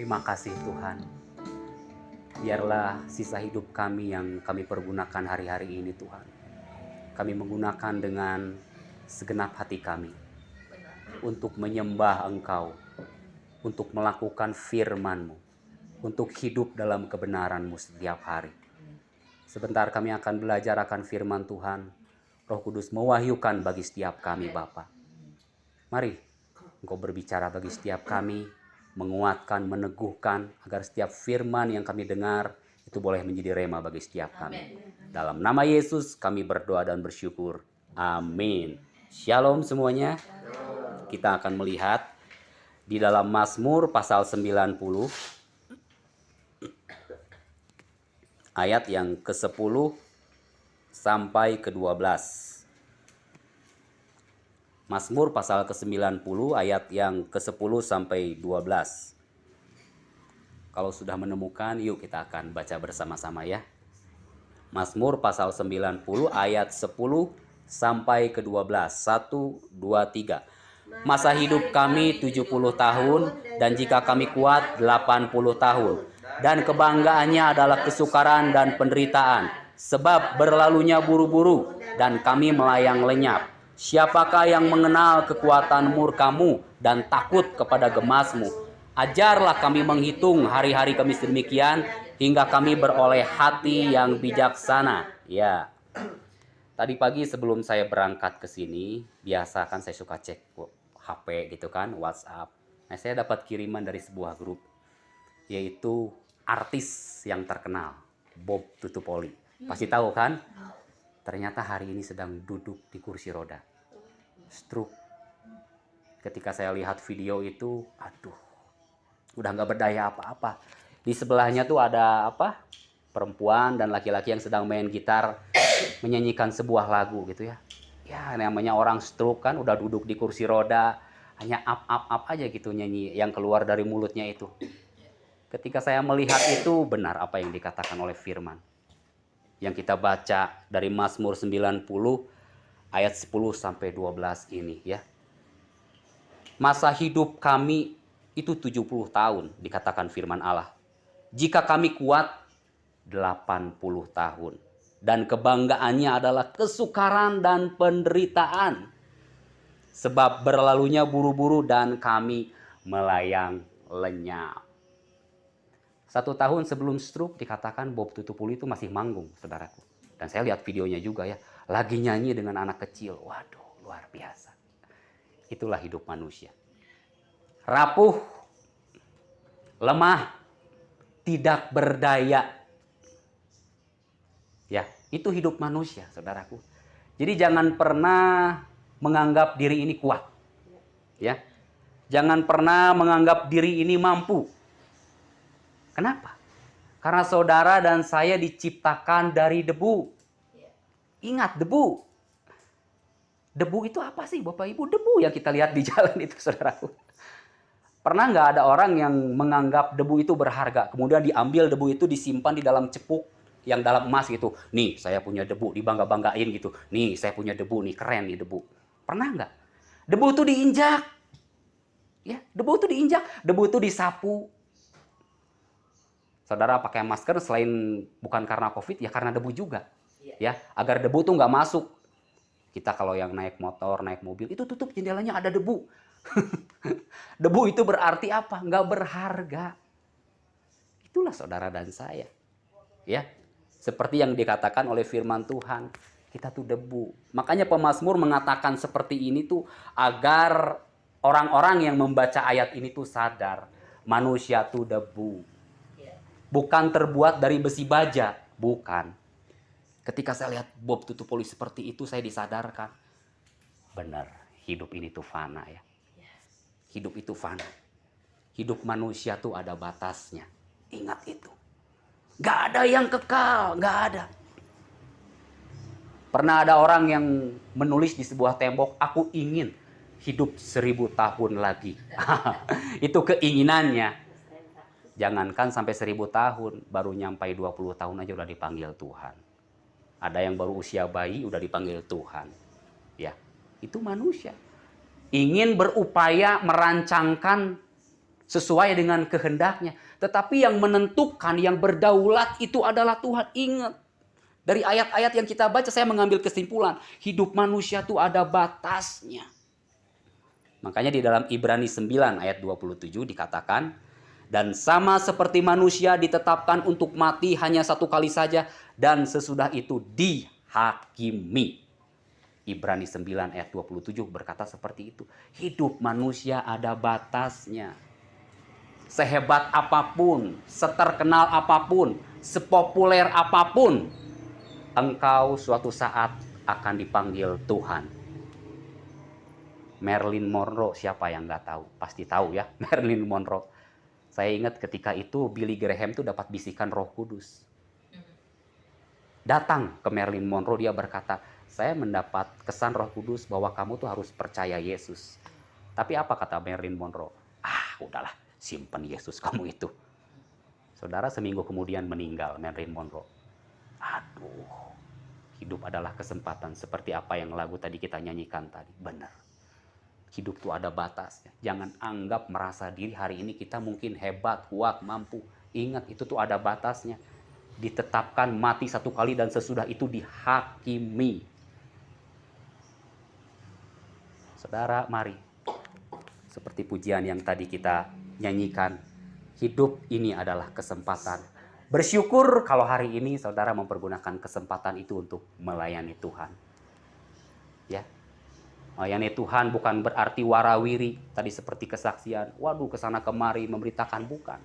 Terima kasih Tuhan. Biarlah sisa hidup kami yang kami pergunakan hari-hari ini Tuhan. Kami menggunakan dengan segenap hati kami untuk menyembah Engkau, untuk melakukan firman-Mu, untuk hidup dalam kebenaran-Mu setiap hari. Sebentar kami akan belajar akan firman Tuhan. Roh Kudus mewahyukan bagi setiap kami Bapa. Mari Engkau berbicara bagi setiap kami, menguatkan, meneguhkan, agar setiap firman yang kami dengar itu boleh menjadi rema bagi setiap kami. Dalam nama Yesus kami berdoa dan bersyukur. Amin. Shalom semuanya. Kita akan melihat di dalam Mazmur pasal 90 ayat yang ke-10 sampai ke-12. Mazmur pasal ke-90 ayat yang ke-10 sampai 12. Kalau sudah menemukan, yuk kita akan baca bersama-sama ya. Mazmur pasal 90 ayat 10 sampai ke-12. 1, 2, 3. Masa hidup kami 70 tahun, dan jika kami kuat 80 tahun. Dan kebanggaannya adalah kesukaran dan penderitaan, sebab berlalunya buru-buru, dan kami melayang lenyap. Siapakah yang mengenal kekuatan murka-Mu dan takut kepada gemas-Mu? Ajarlah kami menghitung hari-hari kami sedemikian, hingga kami beroleh hati yang bijaksana. Ya. Tadi pagi sebelum saya berangkat ke sini, biasa kan saya suka cek HP gitu kan, WhatsApp. Nah, saya dapat kiriman dari sebuah grup, yaitu artis yang terkenal, Bob Tutupoli. Pasti tahu kan? Ternyata hari ini sedang duduk di kursi roda. Stroke. Ketika saya lihat video itu, aduh, udah nggak berdaya apa-apa. Di sebelahnya tuh ada apa? Perempuan dan laki-laki yang sedang main gitar, menyanyikan sebuah lagu gitu ya. Ya namanya orang stroke kan, udah duduk di kursi roda, hanya up aja gitu nyanyi yang keluar dari mulutnya itu. Ketika saya melihat itu, benar apa yang dikatakan oleh firman yang kita baca dari Mazmur 90 ayat 10 sampai 12 ini ya. Masa hidup kami itu 70 tahun, dikatakan firman Allah. Jika kami kuat 80 tahun. Dan kebanggaannya adalah kesukaran dan penderitaan. Sebab berlalunya buru-buru dan kami melayang lenyap. 1 tahun sebelum stroke dikatakan Bob Tutupuli itu masih manggung, saudaraku. Dan saya lihat videonya juga ya. Lagi nyanyi dengan anak kecil. Waduh, luar biasa. Itulah hidup manusia. Rapuh, lemah, tidak berdaya. Ya, itu hidup manusia, saudaraku. Jadi jangan pernah menganggap diri ini kuat. Ya. Jangan pernah menganggap diri ini mampu. Kenapa? Karena saudara dan saya diciptakan dari debu. Ingat, debu. Debu itu apa sih Bapak Ibu? Debu yang kita lihat di jalan itu, saudaraku. Pernah nggak ada orang yang menganggap debu itu berharga, kemudian diambil debu itu disimpan di dalam cepuk yang dalam emas gitu. Nih, saya punya debu, dibangga-banggain gitu. Nih, saya punya debu, nih keren nih debu. Pernah nggak? Debu itu diinjak. Ya, debu itu diinjak, debu itu disapu. Saudara pakai masker selain bukan karena COVID, ya karena debu juga. Ya, agar debu tuh nggak masuk. Kita kalau yang naik motor, naik mobil, itu tutup jendelanya, ada debu. Debu itu berarti apa? Nggak berharga. Itulah saudara dan saya. Ya, seperti yang dikatakan oleh firman Tuhan, kita tuh debu. Makanya pemazmur mengatakan seperti ini tuh agar orang-orang yang membaca ayat ini tuh sadar, manusia tuh debu. Bukan terbuat dari besi baja, bukan. Ketika saya lihat Bob Tutupoli seperti itu, saya disadarkan. Benar, hidup ini tuh fana ya. Hidup itu fana. Hidup manusia tuh ada batasnya. Ingat itu. Gak ada yang kekal, gak ada. Pernah ada orang yang menulis di sebuah tembok, aku ingin hidup 1000 tahun lagi. Itu keinginannya. Jangankan sampai 1000 tahun, baru nyampai 20 tahun aja udah dipanggil Tuhan. Ada yang baru usia bayi udah dipanggil Tuhan. Ya, itu manusia. Ingin berupaya merancangkan sesuai dengan kehendaknya. Tetapi yang menentukan, yang berdaulat itu adalah Tuhan. Ingat, dari ayat-ayat yang kita baca saya mengambil kesimpulan, hidup manusia itu ada batasnya. Makanya di dalam Ibrani 9 ayat 27 dikatakan, dan sama seperti manusia ditetapkan untuk mati hanya satu kali saja, dan sesudah itu dihakimi. Ibrani 9 ayat 27 berkata seperti itu. Hidup manusia ada batasnya. Sehebat apapun, seterkenal apapun, sepopuler apapun, engkau suatu saat akan dipanggil Tuhan. Marilyn Monroe, siapa yang nggak tahu? Pasti tahu ya, Marilyn Monroe. Saya ingat ketika itu Billy Graham tuh dapat bisikan Roh Kudus. Datang ke Marilyn Monroe, dia berkata, saya mendapat kesan Roh Kudus bahwa kamu tuh harus percaya Yesus. Tapi apa kata Marilyn Monroe? Udahlah, simpan Yesus kamu itu. Saudara, seminggu kemudian meninggal Marilyn Monroe. Aduh, hidup adalah kesempatan seperti apa yang lagu tadi kita nyanyikan tadi. Benar. Hidup itu ada batasnya. Jangan anggap merasa diri hari ini kita mungkin hebat, kuat, mampu. Ingat, itu tuh ada batasnya. Ditetapkan mati satu kali dan sesudah itu dihakimi. Saudara, mari. Seperti pujian yang tadi kita nyanyikan. Hidup ini adalah kesempatan. Bersyukur kalau hari ini saudara mempergunakan kesempatan itu untuk melayani Tuhan. Ya. Melayani Tuhan bukan berarti warawiri, tadi seperti kesaksian, waduh kesana kemari memberitakan, bukan.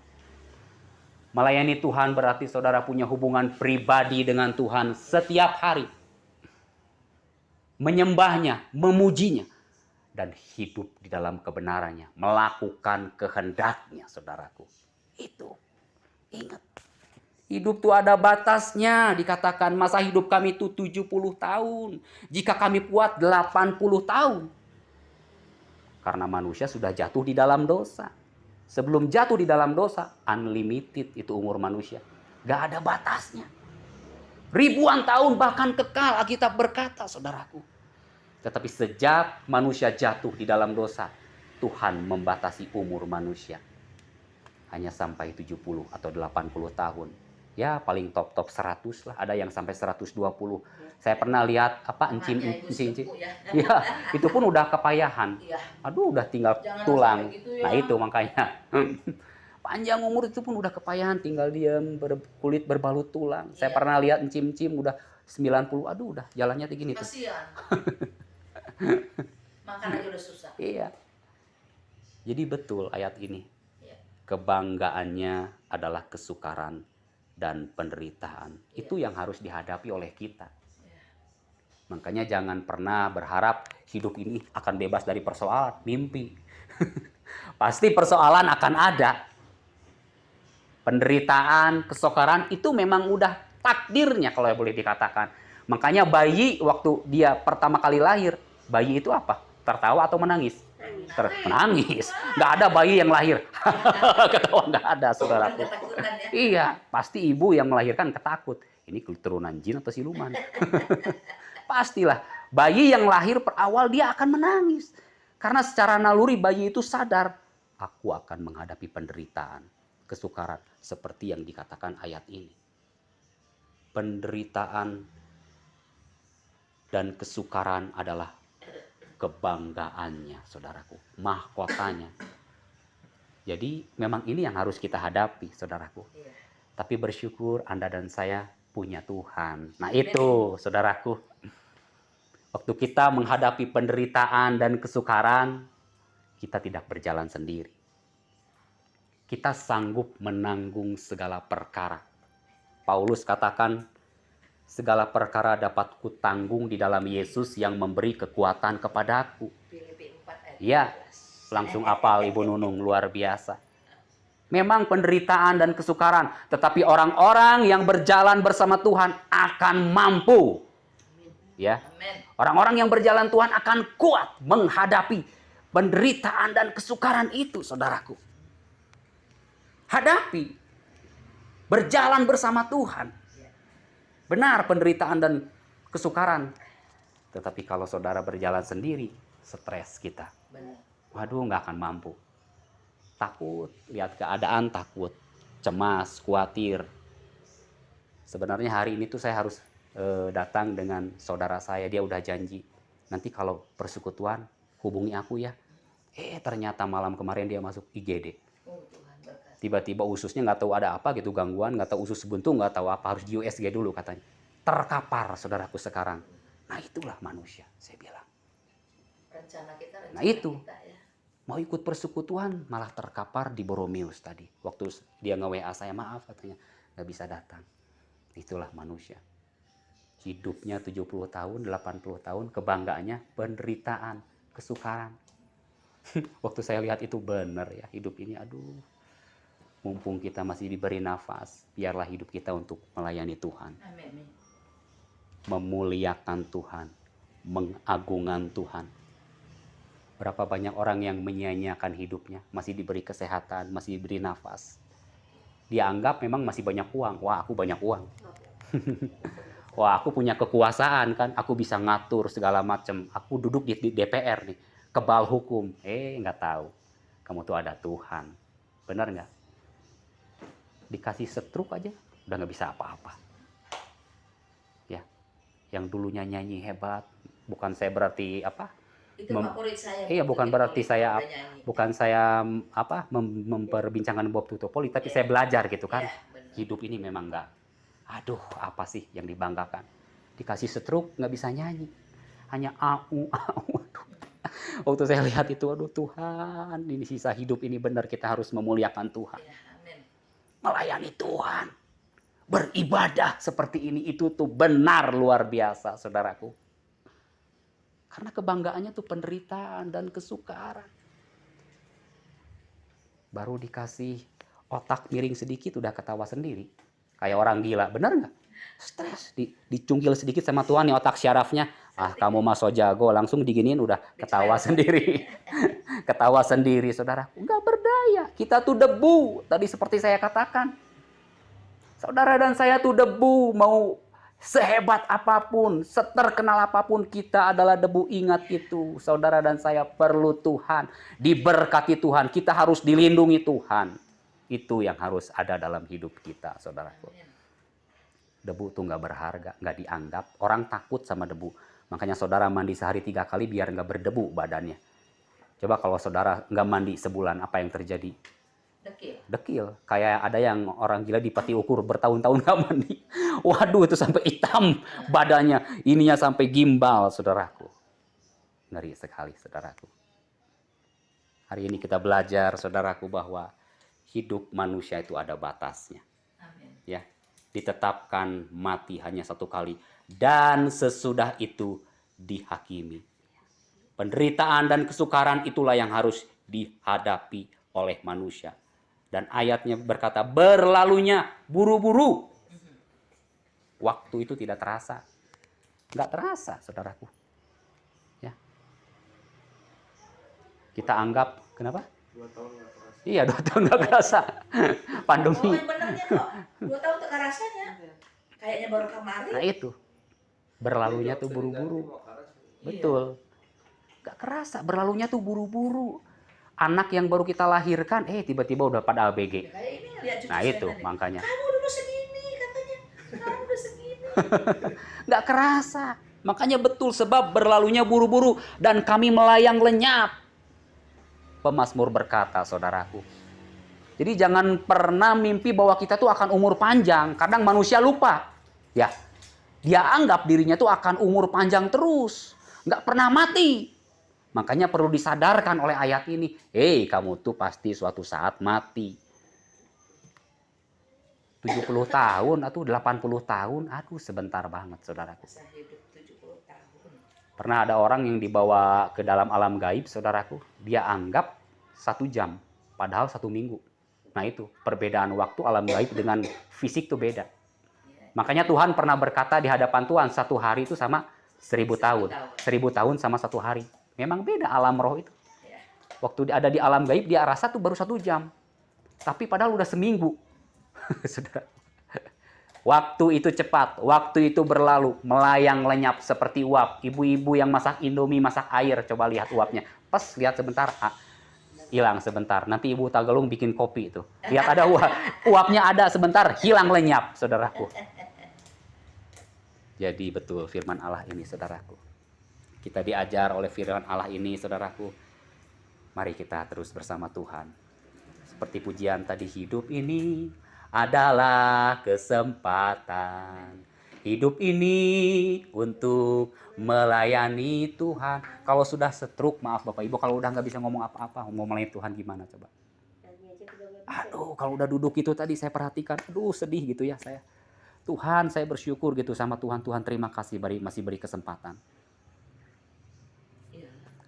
Melayani Tuhan berarti saudara punya hubungan pribadi dengan Tuhan setiap hari. Menyembahnya, memujinya, dan hidup di dalam kebenarannya, melakukan kehendaknya, saudaraku. Itu, ingat. Hidup itu ada batasnya. Dikatakan masa hidup kami itu 70 tahun. Jika kami kuat 80 tahun. Karena manusia sudah jatuh di dalam dosa. Sebelum jatuh di dalam dosa, unlimited itu umur manusia. Gak ada batasnya. Ribuan tahun bahkan kekal, Alkitab berkata, saudaraku. Tetapi sejak manusia jatuh di dalam dosa, Tuhan membatasi umur manusia. Hanya sampai 70 atau 80 tahun. Ya paling top 100 lah, ada yang sampai 120. Saya pernah lihat encim. Ya, itu pun udah kepayahan. Aduh, udah tinggal tulang. Gitu ya. Nah, itu makanya. Panjang umur itu pun udah kepayahan, tinggal diam, kulit berbalut tulang. Saya pernah lihat encim-encim udah 90. Aduh, udah jalannya kayak gini tuh. Kasihan. Makan aja udah susah. Iya. Jadi betul ayat ini. Kebanggaannya adalah kesukaran dan penderitaan. Itu yang harus dihadapi oleh kita. Makanya jangan pernah berharap hidup ini akan bebas dari persoalan. Mimpi. Pasti persoalan akan ada. Penderitaan, kesukaran itu memang udah takdirnya kalau boleh dikatakan. Makanya bayi waktu dia pertama kali lahir, bayi itu apa? Tertawa atau menangis? Menangis. Nggak ada bayi yang lahir ketawa, nggak ada, saudaraku. Iya, pasti ibu yang melahirkan ketakut. Ini keturunan jin atau siluman? Pastilah. Bayi yang lahir awal dia akan menangis. Karena secara naluri bayi itu sadar, aku akan menghadapi penderitaan, kesukaran, seperti yang dikatakan ayat ini. Penderitaan dan kesukaran adalah kebanggaannya, saudaraku, mahkotanya. Jadi memang ini yang harus kita hadapi, saudaraku. Tapi bersyukur Anda dan saya punya Tuhan. Nah itu, saudaraku. Waktu kita menghadapi penderitaan dan kesukaran, kita tidak berjalan sendiri. Kita sanggup menanggung segala perkara. Paulus katakan, segala perkara dapat kutanggung di dalam Yesus yang memberi kekuatan kepadaku. Ya, langsung apal Ibu Nunung, luar biasa. Memang penderitaan dan kesukaran, tetapi orang-orang yang berjalan bersama Tuhan akan mampu. Ya, orang-orang yang berjalan Tuhan akan kuat menghadapi penderitaan dan kesukaran itu, saudaraku. Hadapi, berjalan bersama Tuhan. Benar penderitaan dan kesukaran. Tetapi kalau saudara berjalan sendiri, stres kita. Waduh, nggak akan mampu. Takut, lihat keadaan takut, cemas, khawatir. Sebenarnya hari ini tuh saya harus datang dengan saudara saya, dia udah janji. Nanti kalau persekutuan hubungi aku ya. Ternyata malam kemarin dia masuk IGD. Tiba-tiba ususnya nggak tahu ada apa gitu, gangguan, nggak tahu usus buntu, nggak tahu apa, harus di USG dulu katanya. Terkapar saudaraku sekarang. Nah itulah manusia, saya bilang. Nah itu, mau ikut persekutuan malah terkapar di Boromius tadi. Waktu dia nge-WA saya, maaf katanya, nggak bisa datang. Itulah manusia. Hidupnya 70 tahun, 80 tahun, kebanggaannya penderitaan, kesukaran. Waktu saya lihat itu benar ya, hidup ini aduh. Mumpung kita masih diberi nafas, biarlah hidup kita untuk melayani Tuhan. Amin. Memuliakan Tuhan, mengagungkan Tuhan. Berapa banyak orang yang menyia-nyiakan hidupnya, masih diberi kesehatan, masih diberi nafas. Dia anggap memang masih banyak uang. Wah, aku banyak uang. Wah, aku punya kekuasaan kan, aku bisa ngatur segala macam. Aku duduk di DPR nih, kebal hukum. Nggak tahu. Kamu tuh ada Tuhan. Benar nggak? Dikasih stroke aja, udah nggak bisa apa-apa. Ya, yang dulunya nyanyi hebat, bukan saya berarti apa? Itu favorit saya. Iya, bukan berarti saya memperbincangkan Bob Tutupoli, tapi saya belajar gitu kan. Hidup ini memang nggak, aduh apa sih yang dibanggakan? Dikasih stroke nggak bisa nyanyi, hanya au. Waktu saya lihat itu, aduh Tuhan, ini sisa hidup ini benar kita harus memuliakan Tuhan. Melayani Tuhan, beribadah seperti ini, itu tuh benar luar biasa saudaraku. Karena kebanggaannya tuh penderitaan dan kesukaran. Baru dikasih otak miring sedikit udah ketawa sendiri. Kayak orang gila, bener nggak? Stres, dicungkil sedikit sama Tuhan nih otak syarafnya. Kamu mah so jago, langsung diginiin udah ketawa sendiri. Ketawa sendiri saudara. Nggak berdaya, kita tuh debu. Tadi seperti saya katakan. Saudara dan saya tuh debu, mau sehebat apapun, seterkenal apapun, kita adalah debu. Ingat itu, saudara dan saya perlu Tuhan, diberkati Tuhan, kita harus dilindungi Tuhan. Itu yang harus ada dalam hidup kita, saudaraku. Debu tuh nggak berharga, nggak dianggap. Orang takut sama debu. Makanya saudara mandi sehari 3 kali biar nggak berdebu badannya. Coba kalau saudara nggak mandi sebulan, apa yang terjadi? Dekil. Kayak ada yang orang gila di pati ukur bertahun-tahun nggak mandi. Waduh, itu sampai hitam badannya. Ininya sampai gimbal, saudaraku. Ngeri sekali, saudaraku. Hari ini kita belajar, saudaraku, bahwa hidup manusia itu ada batasnya. Amin. Ya, ditetapkan mati hanya 1 kali. Dan sesudah itu dihakimi. Penderitaan dan kesukaran itulah yang harus dihadapi oleh manusia. Dan ayatnya berkata, berlalunya buru-buru. Waktu itu tidak terasa. Nggak terasa, saudaraku. Ya. Kita anggap, kenapa? 2 tahun nggak terasa. Iya, 2 tahun nggak terasa. Pandemi. Benernya kok, 2 tahun tak rasanya. Kayaknya baru kemarin. Nah itu, berlalunya tuh buru-buru. Betul. Nggak kerasa, berlalunya tuh buru-buru. Anak yang baru kita lahirkan, tiba-tiba udah pada ABG. Nah itu makanya. Kamu dulu segini katanya. Kamu udah segini. Nggak kerasa. Makanya betul, sebab berlalunya buru-buru dan kami melayang lenyap. Pemazmur berkata, saudaraku. Jadi jangan pernah mimpi bahwa kita tuh akan umur panjang. Kadang manusia lupa. Ya, dia anggap dirinya tuh akan umur panjang terus. Nggak pernah mati. Makanya perlu disadarkan oleh ayat ini. Kamu tuh pasti suatu saat mati. 70 tahun atau 80 tahun. Aduh, sebentar banget, saudaraku. Pernah ada orang yang dibawa ke dalam alam gaib, saudaraku. Dia anggap 1 jam. Padahal 1 minggu. Nah itu, perbedaan waktu alam gaib dengan fisik tuh beda. Makanya Tuhan pernah berkata di hadapan Tuhan, 1 hari itu sama 1000 tahun. 1000 tahun sama 1 hari. Memang beda alam roh itu. Waktu ada di alam gaib, dia rasa tuh baru 1 jam. Tapi padahal udah seminggu. Saudara. Waktu itu cepat, waktu itu berlalu, melayang lenyap seperti uap. Ibu-ibu yang masak indomie, masak air, coba lihat uapnya. Pas, lihat sebentar. hilang sebentar. Nanti Ibu Tagalung bikin kopi itu. Lihat ada uapnya ada sebentar, hilang lenyap, saudaraku. Jadi betul firman Allah ini, saudaraku. Kita diajar oleh firman Allah ini, saudaraku. Mari kita terus bersama Tuhan. Seperti pujian tadi, hidup ini adalah kesempatan. Hidup ini untuk melayani Tuhan. Kalau sudah stroke, maaf Bapak Ibu, kalau udah nggak bisa ngomong apa-apa, mau melayani Tuhan gimana coba? Aduh, kalau udah duduk itu tadi saya perhatikan, aduh sedih gitu ya saya. Tuhan, saya bersyukur gitu sama Tuhan. Tuhan terima kasih masih beri kesempatan.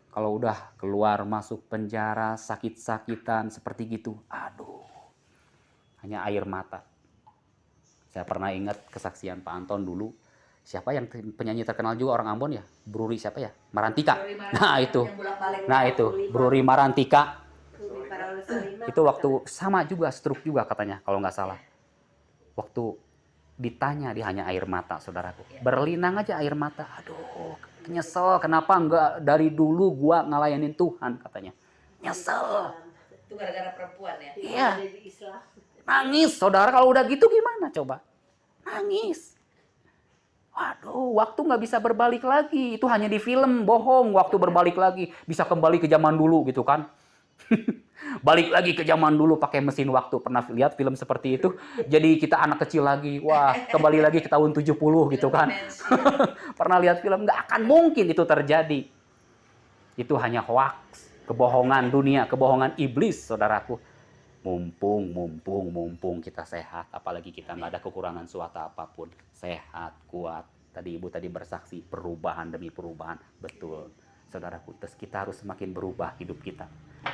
Kalau udah keluar masuk penjara, sakit-sakitan seperti gitu, aduh, hanya air mata. Saya pernah ingat kesaksian Pak Anton dulu. Siapa yang penyanyi terkenal juga orang Ambon ya? Bruri siapa ya? Marantika. Nah itu. Nah itu, Bruri Marantika. Itu waktu sama juga, stroke juga katanya kalau nggak salah. Waktu ditanya dia hanya air mata, saudaraku. Berlinang aja air mata. Aduh, nyesel kenapa nggak dari dulu gua ngelayanin Tuhan katanya. Nyesel. Itu gara-gara perempuan ya? Iya. Nangis, saudara. Kalau udah gitu gimana coba? Nangis. Waduh, waktu nggak bisa berbalik lagi. Itu hanya di film, bohong. Waktu berbalik lagi. Bisa kembali ke zaman dulu gitu kan. Balik lagi ke zaman dulu pakai mesin waktu. Pernah lihat film seperti itu? Jadi kita anak kecil lagi. Wah, kembali lagi ke tahun 70 gitu kan. Pernah lihat film? Nggak akan mungkin itu terjadi. Itu hanya hoax. Kebohongan dunia, kebohongan iblis, saudaraku. Mumpung kita sehat. Apalagi kita nggak ada kekurangan suatu apapun. Sehat, kuat. Tadi Ibu tadi bersaksi, perubahan demi perubahan. Betul, saudaraku. Terus kita harus semakin berubah hidup kita.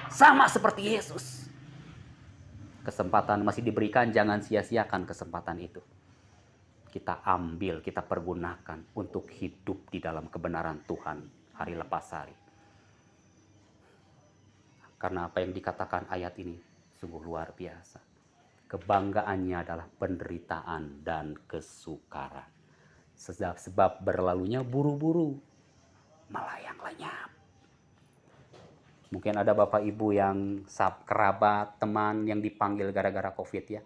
Sama seperti Yesus. Kesempatan masih diberikan, jangan sia-siakan kesempatan itu. Kita ambil, kita pergunakan untuk hidup di dalam kebenaran Tuhan hari lepas hari. Karena apa yang dikatakan ayat ini sungguh luar biasa. Kebanggaannya adalah penderitaan dan kesukaran. Sebab berlalunya buru-buru, melayang lenyap. Mungkin ada Bapak Ibu yang kerabat, teman yang dipanggil gara-gara COVID ya.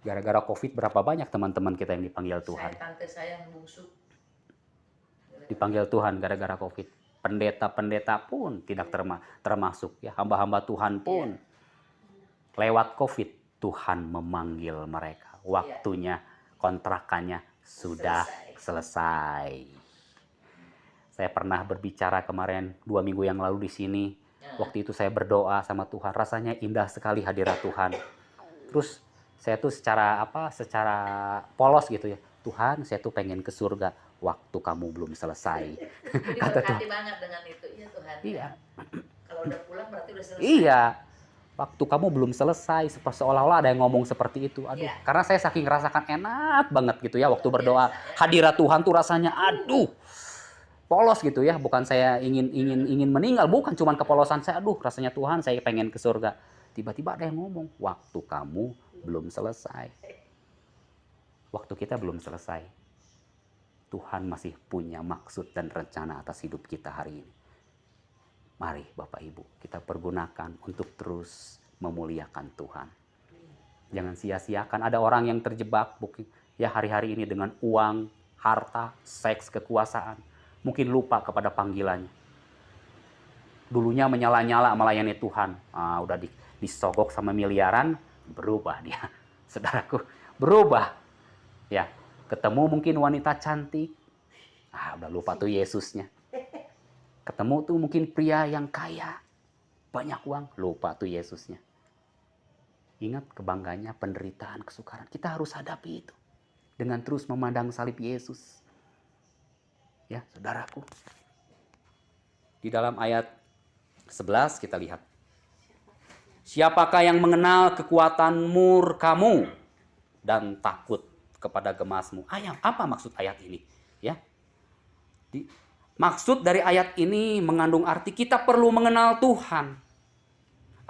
Gara-gara COVID berapa banyak teman-teman kita yang dipanggil Tuhan. Tante saya yang bungsu. Dipanggil Tuhan gara-gara COVID. Pendeta-pendeta pun tidak termasuk ya. Hamba-hamba Tuhan pun. Lewat COVID Tuhan memanggil mereka. Waktunya, kontrakannya sudah selesai. Saya pernah berbicara kemarin 2 minggu yang lalu di sini. Waktu itu saya berdoa sama Tuhan. Rasanya indah sekali hadirat Tuhan. Terus saya tuh secara polos gitu ya. Tuhan, saya tuh pengen ke surga. Waktu kamu belum selesai. Kata Tuhan. Banget dengan itu. Iya Tuhan. Iya. Kalau udah pulang berarti udah selesai. Iya. Waktu kamu belum selesai. Seolah-olah ada yang ngomong seperti itu. Aduh. Ya. Karena saya saking rasakan enak banget gitu ya. Waktu berdoa. Hadirat Tuhan tuh rasanya aduh. Polos gitu ya, bukan saya ingin meninggal, bukan cuman kepolosan saya, aduh rasanya Tuhan saya pengen ke surga. Tiba-tiba ada yang ngomong, waktu kamu belum selesai. Waktu kita belum selesai. Tuhan masih punya maksud dan rencana atas hidup kita hari ini. Mari Bapak Ibu, kita pergunakan untuk terus memuliakan Tuhan. Jangan sia-siakan, ada orang yang terjebak ya hari-hari ini dengan uang, harta, seks, kekuasaan. Mungkin lupa kepada panggilannya. Dulunya menyala-nyala melayani Tuhan. Udah disogok sama miliaran, berubah dia. Saudaraku, berubah. Ya, ketemu mungkin wanita cantik. Udah lupa tuh Yesusnya. Ketemu tuh mungkin pria yang kaya. Banyak uang, lupa tuh Yesusnya. Ingat kebanggaannya, penderitaan, kesukaran. Kita harus hadapi itu. Dengan terus memandang salib Yesus. Ya, saudaraku. Di dalam ayat 11 kita lihat. Siapakah yang mengenal kekuatan murkamu dan takut kepada gemasmu? Apa maksud ayat ini? Ya. Maksud dari ayat ini mengandung arti kita perlu mengenal Tuhan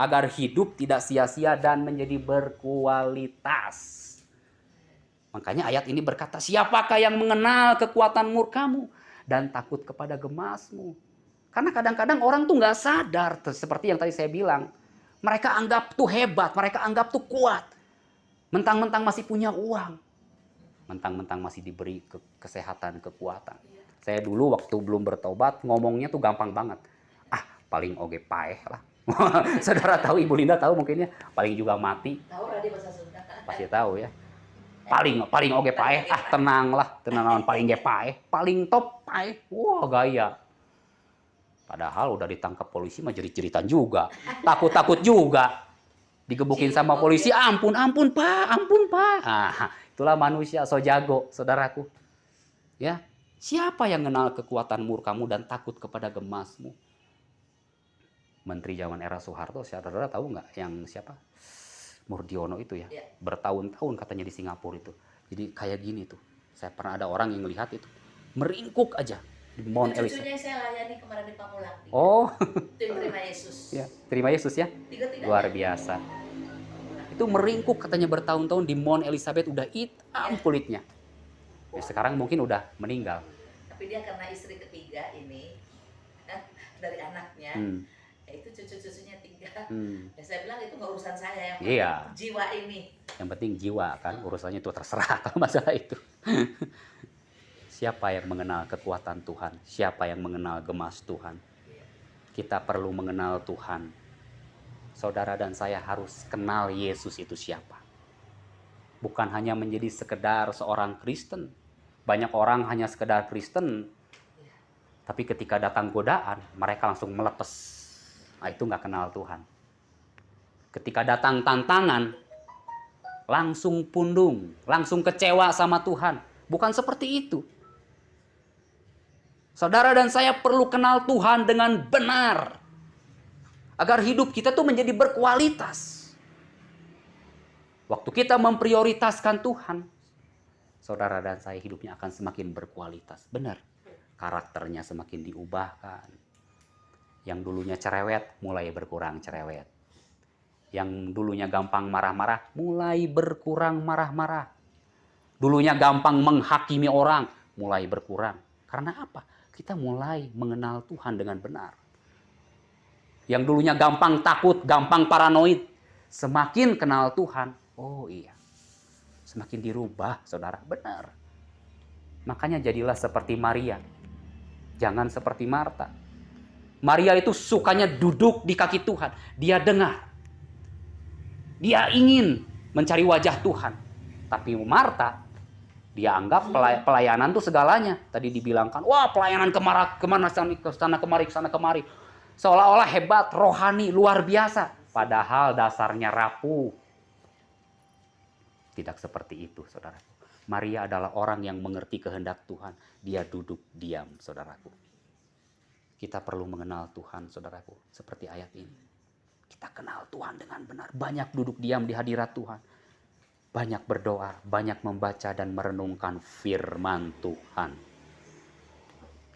agar hidup tidak sia-sia dan menjadi berkualitas. Makanya ayat ini berkata, siapakah yang mengenal kekuatan murkamu dan takut kepada gemasmu? Karena kadang-kadang orang tuh nggak sadar, seperti yang tadi saya bilang. Mereka anggap tuh hebat, mereka anggap tuh kuat. Mentang-mentang masih punya uang. Mentang-mentang masih diberi kesehatan, kekuatan. Saya dulu waktu belum bertobat, ngomongnya tuh gampang banget. Ah, paling oge paeh lah. Saudara tahu, Ibu Linda tahu mungkin ya. Paling juga mati. Tahu lah dia bahasa Sunda. Pasti tahu ya. Paling oge paeh. Ah, tenang lah. Tenang, paling ge paeh. Paling top paeh. Wah, gaya. Padahal udah ditangkap polisi mah jerit-jeritan juga. Takut-takut juga. Digebukin sama polisi, ampun pak. Ah, itulah manusia so jago, saudaraku. Ya, siapa yang kenal kekuatan murkamu dan takut kepada gemasmu? Menteri zaman era Soeharto, saudara tahu nggak yang siapa? Murdiono itu ya. Bertahun-tahun katanya di Singapura itu. Jadi kayak gini tuh. Saya pernah ada orang yang melihat itu. Meringkuk aja di Mount Elizabeth. Cucunya saya layani kemarin di Pamulang. Oh. Itu yang terima Yesus. Ya, terima Yesus ya. Luar biasa. Itu meringkuk katanya bertahun-tahun di Mount Elizabeth, udah hitam kulitnya. Ya, sekarang mungkin udah meninggal. Tapi dia karena istri ketiga ini dari anaknya, itu cucu-cucunya 3. Ya saya bilang itu nggak urusan saya, yang jiwa ini. Yang penting jiwa kan, urusannya itu terserah kalau masalah itu. Siapa yang mengenal kekuatan Tuhan? Siapa yang mengenal gemas Tuhan? Kita perlu mengenal Tuhan. Saudara dan saya harus kenal Yesus itu siapa. Bukan hanya menjadi sekedar seorang Kristen. Banyak orang hanya sekedar Kristen, tapi ketika datang godaan, mereka langsung melepas. Nah, itu nggak kenal Tuhan. Ketika datang tantangan, langsung pundung, langsung kecewa sama Tuhan. Bukan seperti itu. Saudara dan saya perlu kenal Tuhan dengan benar. Agar hidup kita tuh menjadi berkualitas. Waktu kita memprioritaskan Tuhan, saudara dan saya hidupnya akan semakin berkualitas. Benar. Karakternya semakin diubahkan. Yang dulunya cerewet, mulai berkurang cerewet. Yang dulunya gampang marah-marah, mulai berkurang marah-marah. Dulunya gampang menghakimi orang, mulai berkurang. Karena apa? Kita mulai mengenal Tuhan dengan benar. Yang dulunya gampang takut, gampang paranoid. Semakin kenal Tuhan, oh iya, semakin dirubah, saudara. Benar. Makanya jadilah seperti Maria. Jangan seperti Marta. Maria itu sukanya duduk di kaki Tuhan. Dia dengar. Dia ingin mencari wajah Tuhan. Tapi Marta, dia anggap pelayanan itu segalanya. Tadi dibilangkan, wah pelayanan kemana sana kemari. Seolah-olah hebat, rohani, luar biasa. Padahal dasarnya rapuh. Tidak seperti itu, saudaraku. Maria adalah orang yang mengerti kehendak Tuhan. Dia duduk diam, saudaraku. Kita perlu mengenal Tuhan, saudaraku. Seperti ayat ini. Kita kenal Tuhan dengan benar. Banyak duduk diam di hadirat Tuhan. Banyak berdoa, banyak membaca dan merenungkan firman Tuhan.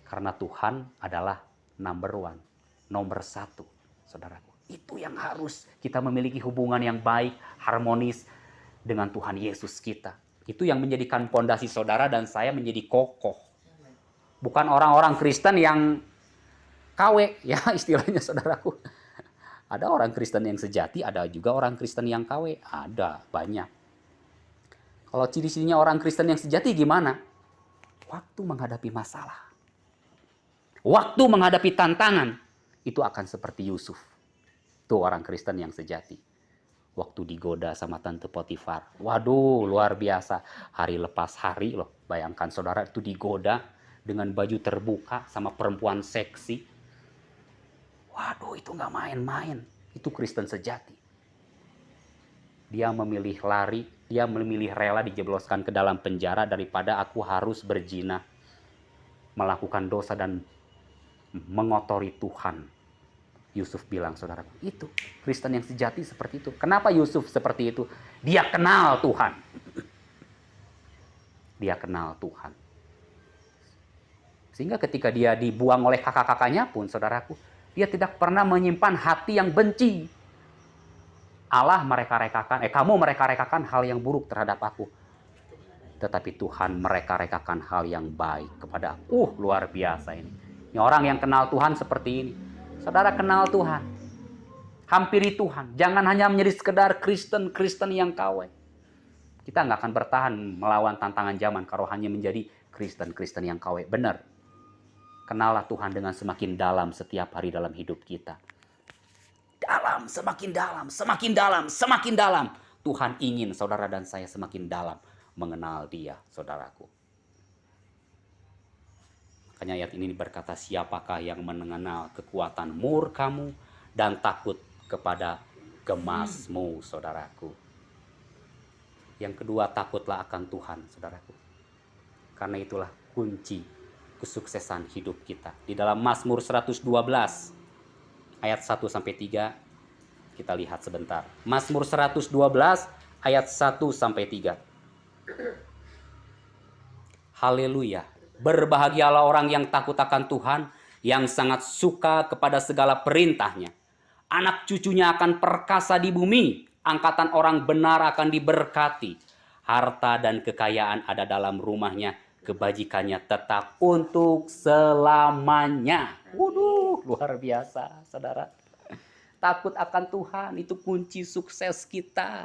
Karena Tuhan adalah number 1, nomor 1, saudaraku. Itu yang harus kita memiliki hubungan yang baik, harmonis dengan Tuhan Yesus kita. Itu yang menjadikan pondasi saudara dan saya menjadi kokoh. Bukan orang-orang Kristen yang KW, ya istilahnya saudaraku. Ada orang Kristen yang sejati, ada juga orang Kristen yang KW. Ada, banyak. Kalau ciri-cirinya orang Kristen yang sejati gimana? Waktu menghadapi masalah. Waktu menghadapi tantangan. Itu akan seperti Yusuf. Itu orang Kristen yang sejati. Waktu digoda sama Tante Potifar. Waduh, luar biasa. Hari lepas hari loh. Bayangkan saudara itu digoda dengan baju terbuka sama perempuan seksi. Waduh, itu gak main-main. Itu Kristen sejati. Dia memilih lari, dia memilih rela dijebloskan ke dalam penjara daripada aku harus berzina, melakukan dosa dan mengotori Tuhan. Yusuf bilang, saudaraku, itu Kristen yang sejati seperti itu. Kenapa Yusuf seperti itu? Dia kenal Tuhan. Dia kenal Tuhan. Sehingga ketika dia dibuang oleh kakak-kakaknya pun, saudaraku, dia tidak pernah menyimpan hati yang benci. Allah kamu mereka-rekakan hal yang buruk terhadap aku. Tetapi Tuhan mereka-rekakan hal yang baik kepada aku. Luar biasa ini. Ini orang yang kenal Tuhan seperti ini. Saudara kenal Tuhan. Hampiri Tuhan. Jangan hanya menjadi sekedar Kristen yang KW. Kita nggak akan bertahan melawan tantangan zaman kalau hanya menjadi Kristen yang KW. Benar. Kenallah Tuhan dengan semakin dalam setiap hari dalam hidup kita. Dalam, semakin dalam, semakin dalam, semakin dalam. Tuhan ingin saudara dan saya semakin dalam mengenal Dia, saudaraku. Makanya ayat ini berkata, siapakah yang mengenal kekuatan murkamu dan takut kepada gemasmu, saudaraku. Yang kedua, takutlah akan Tuhan, saudaraku. Karena itulah kunci kesuksesan hidup kita. Di dalam Mazmur 112 ayat 1-3 kita lihat sebentar. Mazmur 112 ayat 1-3. Haleluya. Berbahagialah orang yang takut akan Tuhan, yang sangat suka kepada segala perintahnya. Anak cucunya akan perkasa di bumi, angkatan orang benar akan diberkati. Harta dan kekayaan ada dalam rumahnya, kebajikannya tetap untuk selamanya. Waduh, luar biasa, saudara. Takut akan Tuhan, itu kunci sukses kita.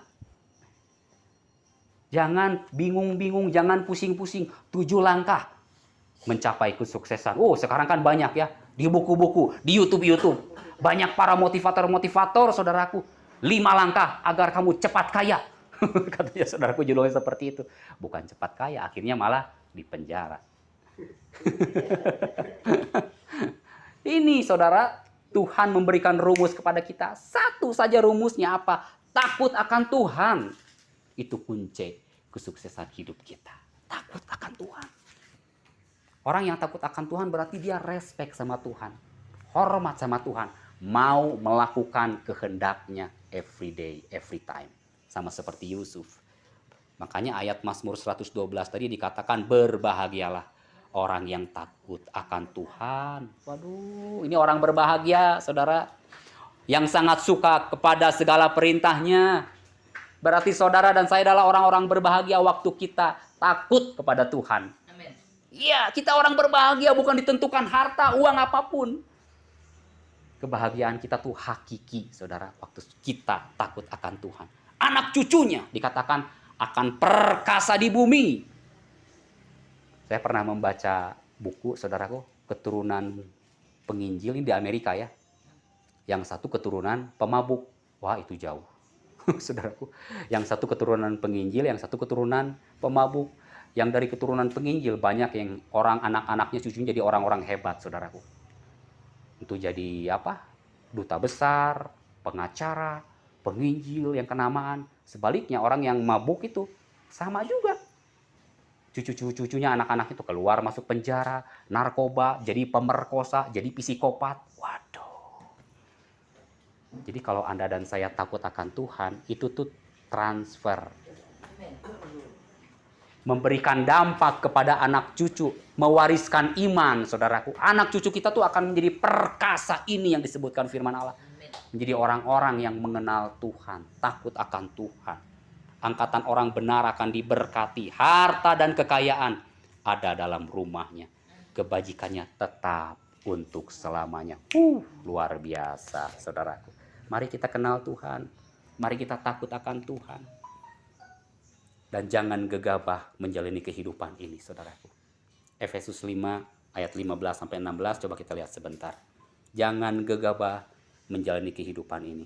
Jangan bingung-bingung, jangan pusing-pusing. 7 langkah mencapai kesuksesan. Oh, sekarang kan banyak ya. Di buku-buku, di YouTube. Banyak para motivator-motivator, saudaraku. 5 langkah agar kamu cepat kaya. Katanya saudaraku judulnya seperti itu. Bukan cepat kaya, akhirnya malah di penjara. Ini saudara, Tuhan memberikan rumus kepada kita. Satu saja rumusnya apa? Takut akan Tuhan. Itu kunci kesuksesan hidup kita. Takut akan Tuhan. Orang yang takut akan Tuhan berarti dia respect sama Tuhan. Hormat sama Tuhan. Mau melakukan kehendaknya every day, every time. Sama seperti Yusuf. Makanya ayat Mazmur 112 tadi dikatakan berbahagialah orang yang takut akan Tuhan. Waduh, ini orang berbahagia, saudara. Yang sangat suka kepada segala perintahnya. Berarti saudara dan saya adalah orang-orang berbahagia waktu kita takut kepada Tuhan. Amin. Iya, kita orang berbahagia bukan ditentukan harta, uang apapun. Kebahagiaan kita tuh hakiki, saudara, waktu kita takut akan Tuhan. Anak cucunya dikatakan akan perkasa di bumi. Saya pernah membaca buku, saudaraku, keturunan penginjil ini di Amerika ya. Yang satu keturunan pemabuk. Wah, itu jauh. Saudaraku, yang satu keturunan penginjil, yang satu keturunan pemabuk. Yang dari keturunan penginjil banyak yang orang anak-anaknya cucunya jadi orang-orang hebat, saudaraku. Itu jadi apa? Duta besar, pengacara, penginjil yang kenamaan. Sebaliknya orang yang mabuk itu sama juga. Cucu-cucunya anak-anak itu keluar masuk penjara, narkoba, jadi pemerkosa, jadi psikopat. Waduh. Jadi kalau Anda dan saya takut akan Tuhan, itu tuh transfer. Memberikan dampak kepada anak cucu, mewariskan iman, saudaraku. Anak cucu kita tuh akan menjadi perkasa, ini yang disebutkan firman Allah. Menjadi orang-orang yang mengenal Tuhan, takut akan Tuhan. Angkatan orang benar akan diberkati, harta dan kekayaan ada dalam rumahnya. Kebajikannya tetap untuk selamanya. Luar biasa, saudaraku. Mari kita kenal Tuhan. Mari kita takut akan Tuhan. Dan jangan gegabah menjalani kehidupan ini, saudaraku. Efesus 5 ayat 15-16, coba kita lihat sebentar. Jangan gegabah menjalani kehidupan ini.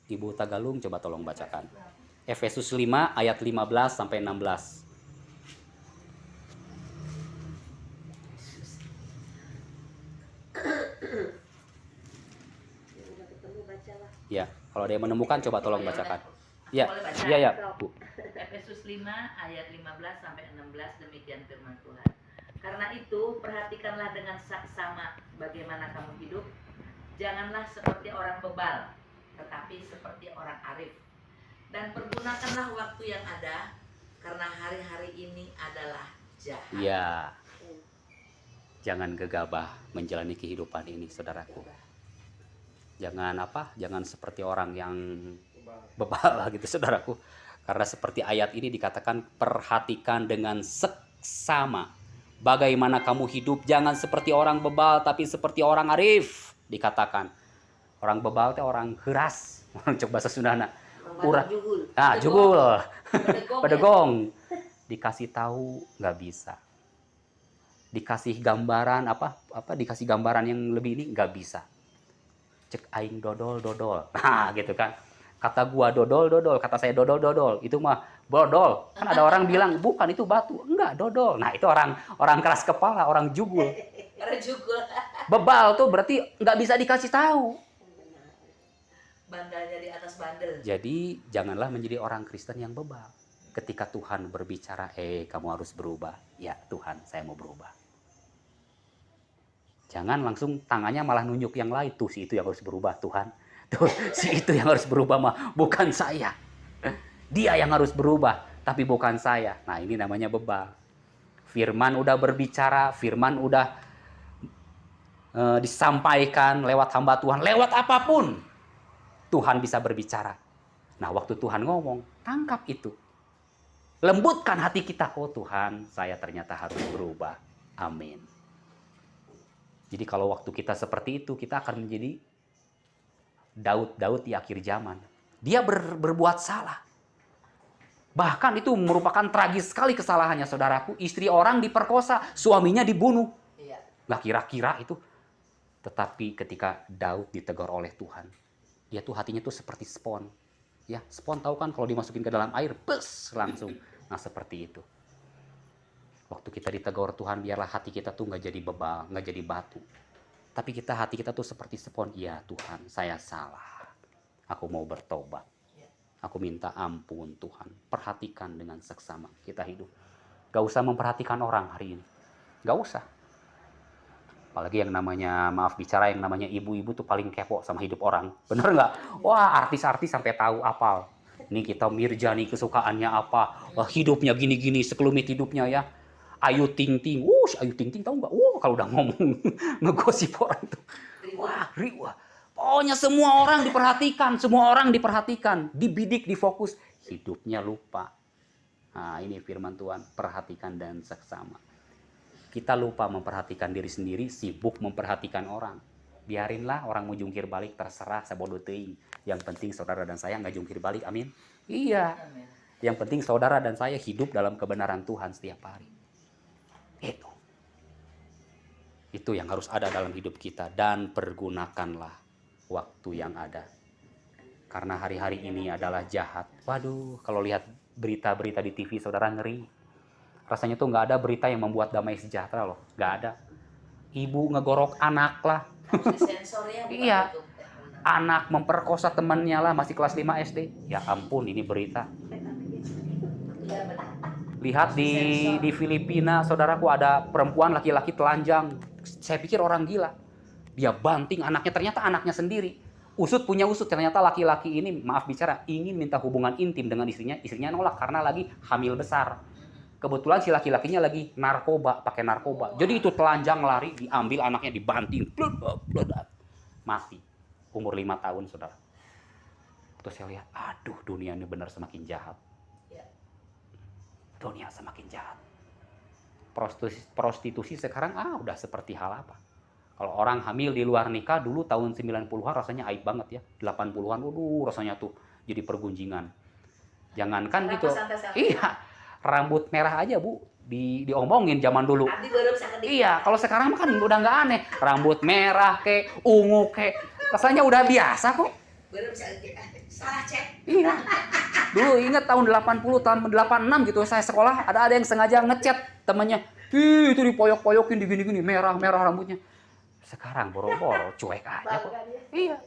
Ibu Tagalung, coba tolong bacakan. Efesus 5 ayat 15-16. Ya, kalau ada yang menemukan coba tolong bacakan. Ya, ya, Bu. Efesus 5 ayat 15-16 demikian firman Tuhan. Karena itu perhatikanlah dengan saksama bagaimana kamu hidup. Janganlah seperti orang bebal, tetapi seperti orang arif. Dan pergunakanlah waktu yang ada, karena hari-hari ini adalah jahat. Ya. Jangan gegabah menjalani kehidupan ini, saudaraku. Jangan Jangan seperti orang yang bebal gitu, saudaraku. Karena seperti ayat ini dikatakan perhatikan dengan seksama Bagaimana kamu hidup? Jangan seperti orang bebal, tapi seperti orang arif. Dikatakan. Orang bebal itu orang keras. Orang cek bahasa Sundana. Urat. Ah, jugul. Pedegong. Dikasih tahu nggak bisa. Dikasih gambaran dikasih gambaran yang lebih ini nggak bisa. Cek aing dodol. Nah, gitu kan. Kata gua dodol, kata saya dodol. Itu mah bodol. Kan ada orang bilang, bukan itu batu. Enggak, dodol. Nah, itu orang keras kepala, orang jugul. Bebal tuh berarti nggak bisa dikasih tahu. Bandelnya di atas bandel. Jadi, janganlah menjadi orang Kristen yang bebal. Ketika Tuhan berbicara, kamu harus berubah. Ya, Tuhan, saya mau berubah. Jangan langsung tangannya malah nunjuk yang lain. Tuh, si itu yang harus berubah, Tuhan. Tuh, si itu yang harus berubah mah, bukan saya. Dia yang harus berubah, tapi bukan saya. Nah, ini namanya bebal. Firman udah berbicara, firman udah disampaikan lewat hamba Tuhan, lewat apapun. Tuhan bisa berbicara. Nah, waktu Tuhan ngomong, tangkap itu. Lembutkan hati kita. Oh Tuhan, saya ternyata harus berubah. Amin. Jadi kalau waktu kita seperti itu, kita akan menjadi Daud di akhir zaman. Dia berbuat salah. Bahkan itu merupakan tragis sekali kesalahannya, saudaraku. Istri orang diperkosa, suaminya dibunuh. Lah kira-kira itu. Tetapi ketika Daud ditegur oleh Tuhan, dia tuh hatinya tuh seperti spon. Ya, spon tahu kan kalau dimasukin ke dalam air, bes langsung. Nah, seperti itu. Waktu kita ditegur Tuhan, biarlah hati kita tuh nggak jadi bebal, nggak jadi batu. Tapi hati kita tuh seperti spon. Ya Tuhan, saya salah. Aku mau bertobat. Aku minta ampun Tuhan. Perhatikan dengan seksama kita hidup. Gak usah memperhatikan orang hari ini. Gak usah. Apalagi yang namanya, maaf bicara, yang namanya ibu-ibu tuh paling kepo sama hidup orang. Bener nggak? Wah, artis-artis sampai tahu apal. Ini kita Mirjani kesukaannya apa. Wah, hidupnya gini-gini, sekelumit hidupnya ya. Ayu Ting Ting. Ayu Ting Ting tahu nggak? Kalau udah ngomong ngegosip orang tuh. Wah, riwah. Pokoknya semua orang diperhatikan, dibidik, difokus. Hidupnya lupa. Nah, ini firman Tuhan, perhatikan dan seksama. Kita lupa memperhatikan diri sendiri, sibuk memperhatikan orang. Biarinlah orang mau jungkir balik, terserah sebodoh teuing. Yang penting saudara dan saya nggak jungkir balik, amin. Iya. Amin. Yang penting saudara dan saya hidup dalam kebenaran Tuhan setiap hari. Itu yang harus ada dalam hidup kita. Dan pergunakanlah waktu yang ada. Karena hari-hari ini adalah jahat. Waduh, kalau lihat berita-berita di TV, saudara, ngeri. Rasanya tuh nggak ada berita yang membuat damai sejahtera loh. Nggak ada. Ibu ngegorok anak lah. Iya. Anak memperkosa temannya lah, masih kelas 5 SD. Ya ampun, ini berita. Lihat di Filipina, saudaraku, ada perempuan laki-laki telanjang. Saya pikir orang gila. Dia banting anaknya, ternyata anaknya sendiri. Usut punya usut, ternyata laki-laki ini, maaf bicara, ingin minta hubungan intim dengan istrinya. Istrinya nolak karena lagi hamil besar. Kebetulan si laki-lakinya lagi pakai narkoba. Jadi itu telanjang lari, diambil anaknya, dibanting. Mati. Umur 5 tahun, saudara. Terus saya lihat, aduh, dunia ini benar semakin jahat. Dunia semakin jahat. Prostitusi sekarang udah seperti hal apa. Kalau orang hamil di luar nikah dulu tahun 90-an rasanya aib banget ya. 80-an rasanya tuh jadi pergunjingan. Jangankan gitu. Iya, rambut merah aja Bu diomongin zaman dulu. Iya, kalau sekarang kan udah nggak aneh. Rambut merah kayak ungu kayak rasanya udah biasa kok. Salah cek. Iya. Dulu ingat tahun 80, tahun 86 gitu saya sekolah, ada yang sengaja ngechat temannya. Itu dipoyok-poyokin digini-gini, merah rambutnya. Sekarang boro-boro cuek aja kok. Iya.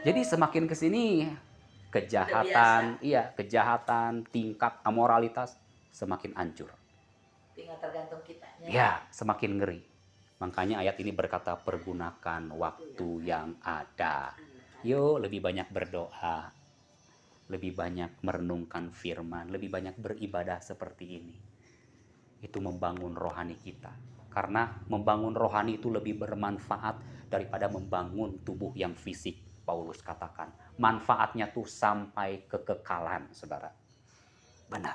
Jadi semakin kesini kejahatan, kejahatan, tingkat amoralitas semakin hancur. Tinggal tergantung kitanya. Ya, semakin ngeri. Makanya ayat ini berkata pergunakan waktu yang ada. Yuk lebih banyak berdoa, lebih banyak merenungkan firman, lebih banyak beribadah seperti ini. Itu membangun rohani kita. Karena membangun rohani itu lebih bermanfaat daripada membangun tubuh yang fisik. Paulus katakan, manfaatnya tuh sampai kekekalan, saudara. Benar.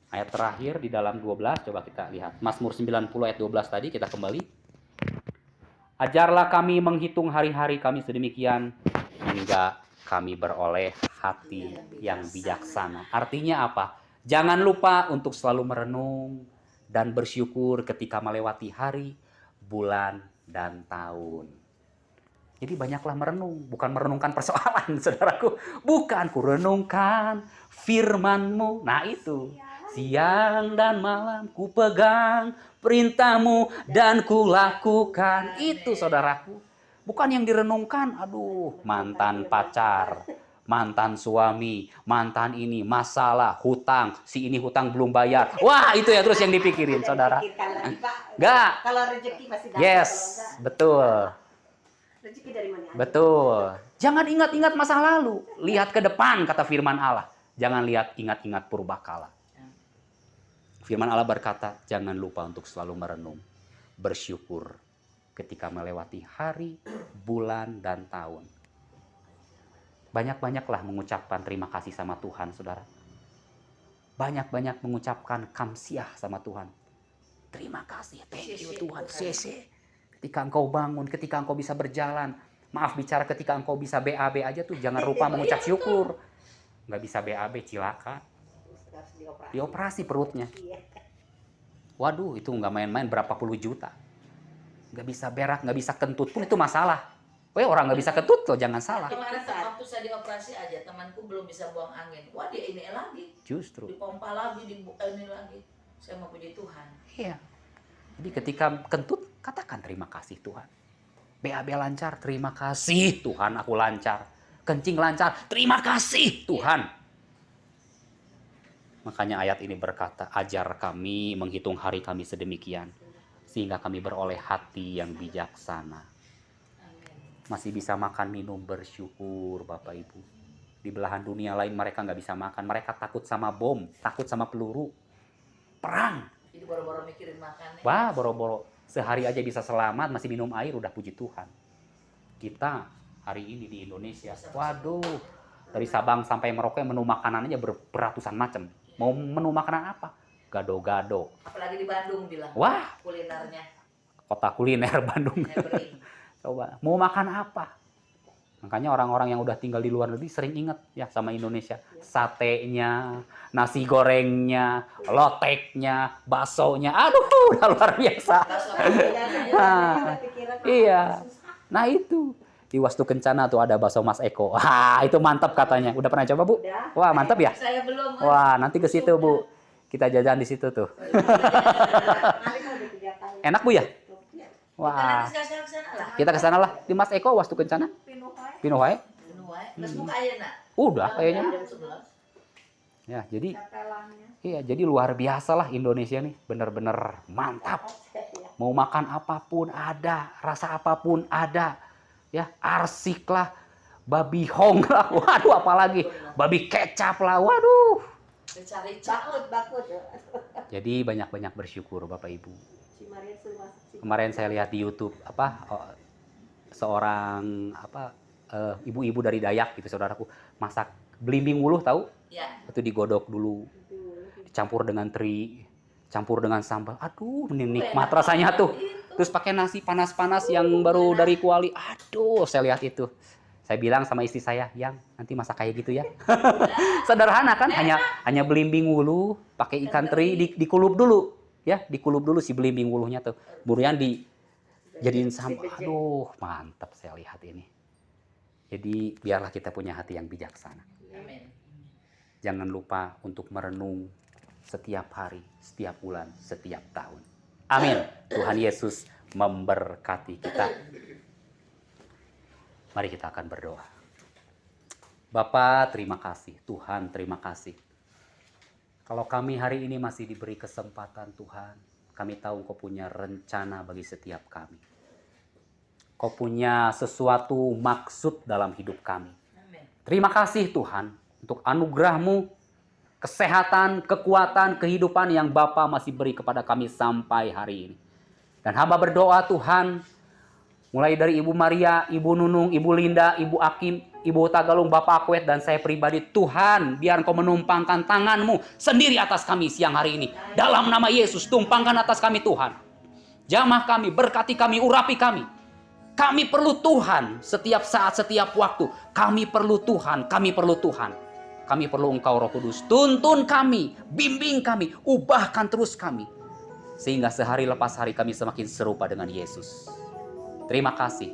Ayat terakhir di dalam 12, coba kita lihat. Mazmur 90 ayat 12 tadi, kita kembali. Ajarlah kami menghitung hari-hari kami sedemikian, hingga kami beroleh hati yang bijaksana. Artinya apa? Jangan lupa untuk selalu merenung dan bersyukur ketika melewati hari, bulan, dan tahun. Jadi banyaklah merenung, bukan merenungkan persoalan, saudaraku. Bukan, ku renungkan firman-Mu. Nah itu, siang dan malam ku pegang perintah-Mu dan ku lakukan. Itu saudaraku. Bukan yang direnungkan, aduh, mantan pacar, mantan suami, mantan ini, masalah, hutang, si ini hutang belum bayar. Wah, itu ya terus yang dipikirin, saudara. Enggak. Kalau rezeki masih dapat. Yes, betul. Rezeki dari mana? Betul. Jangan ingat-ingat masa lalu. Lihat ke depan, kata firman Allah. Jangan ingat-ingat purbakala. Firman Allah berkata, jangan lupa untuk selalu merenung. Bersyukur ketika melewati hari, bulan, dan tahun. Banyak-banyaklah mengucapkan terima kasih sama Tuhan, saudara. Banyak-banyak mengucapkan kamsiah sama Tuhan. Terima kasih, thank you Tuhan, sese. Ketika engkau bangun, ketika engkau bisa berjalan. Maaf bicara, ketika engkau bisa BAB aja tuh, jangan lupa mengucap syukur. Nggak bisa BAB, cilaka. Dioperasi perutnya. Waduh, itu nggak main-main, berapa puluh juta. Nggak bisa berak, nggak bisa kentut pun itu masalah. Weh, orang nggak bisa kentut loh, jangan salah. Kemarin waktu saya dioperasi aja, temanku belum bisa buang angin. Wah, dia ini lagi. Justru. Dipompa lagi, ini lagi. Saya mau puji Tuhan. Iya. Jadi ketika kentut, katakan terima kasih Tuhan. BAB lancar, terima kasih Tuhan aku lancar. Kencing lancar, terima kasih Tuhan. Makanya ayat ini berkata, ajar kami menghitung hari kami sedemikian, sehingga kami beroleh hati yang bijaksana. Masih bisa makan, minum, bersyukur Bapak Ibu. Di belahan dunia lain mereka nggak bisa makan. Mereka takut sama bom, takut sama peluru. Perang. Jadi boro-boro mikirin makan. Wah, boro-boro sehari aja bisa selamat, masih minum air, udah puji Tuhan. Kita hari ini di Indonesia, waduh, dari Sabang sampai Merauke menu makanan aja beratusan macam. Mau menu makanan apa? Gado-gado. Apalagi di Bandung bilang. Wah, Kulinernya. kota kuliner Bandung. Hebring. Coba, mau makan apa? Makanya orang-orang yang udah tinggal di luar negeri sering ingat ya sama Indonesia. Satenya, nasi gorengnya, loteknya, baksonya. Aduh, udah luar biasa. Iya. Nah itu. Di Wastu Kencana tuh ada bakso Mas Eko. Wah, itu mantap katanya. Udah pernah coba, Bu? Wah, mantap ya? Saya belum. Wah, nanti ke situ, Bu. Kita jajan di situ tuh. Enak, Bu ya? Wah. Kita ke sana lah. Di Mas Eko Wastu Kencana. Pinohae. Terus buka aja nak. Udah kayaknya. Jam 11. Ya, jadi luar biasa lah Indonesia nih. Bener-bener mantap. Mau makan apapun ada, rasa apapun ada. Ya, arsik lah, babi hong lah. Waduh, apalagi babi kecap lah. Waduh. Dicari Bakut. Jadi banyak-banyak bersyukur Bapak Ibu. Kemarin saya lihat di YouTube seorang ibu-ibu dari Dayak gitu, saudaraku, masak belimbing wuluh, tahu? Ya. Itu digodok dulu, dicampur dengan teri, campur dengan sambal. Aduh, nikmat rasanya tuh. Terus pakai nasi panas-panas yang baru dari kuali. Aduh, saya lihat itu. Saya bilang sama istri saya, yang nanti masak kayak gitu ya. Sederhana kan, hanya belimbing wuluh, pakai ikan teri, dikulup dulu. Ya, dikulup dulu si belimbing wuluhnya tuh. Kemudian dijadiin sambal. Aduh, mantap saya lihat ini. Jadi biarlah kita punya hati yang bijaksana. Amin. Jangan lupa untuk merenung setiap hari, setiap bulan, setiap tahun. Amin. Tuhan Yesus memberkati kita. Mari kita akan berdoa. Bapa, terima kasih. Tuhan, terima kasih. Kalau kami hari ini masih diberi kesempatan Tuhan, kami tahu Kau punya rencana bagi setiap kami. Kau punya sesuatu maksud dalam hidup kami. Amin. Terima kasih Tuhan untuk anugerah-Mu, kesehatan, kekuatan, kehidupan yang Bapa masih beri kepada kami sampai hari ini. Dan hamba berdoa Tuhan, mulai dari Ibu Maria, Ibu Nunung, Ibu Linda, Ibu Akim, Ibu Tagalung, Bapak Akwet, dan saya pribadi, Tuhan, biar Engkau menumpangkan tangan-Mu sendiri atas kami siang hari ini. Dalam nama Yesus, tumpangkan atas kami Tuhan. Jamah kami, berkati kami, urapi kami. Kami perlu Tuhan setiap saat, setiap waktu. Kami perlu Tuhan, kami perlu Tuhan. Kami perlu Engkau Roh Kudus. Tuntun kami, bimbing kami, ubahkan terus kami. Sehingga sehari lepas hari kami semakin serupa dengan Yesus. Terima kasih.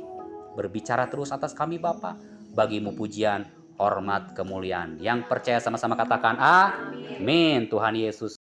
Berbicara terus atas kami Bapa. Bagimu pujian, hormat, kemuliaan. Yang percaya sama-sama katakan amin. Tuhan Yesus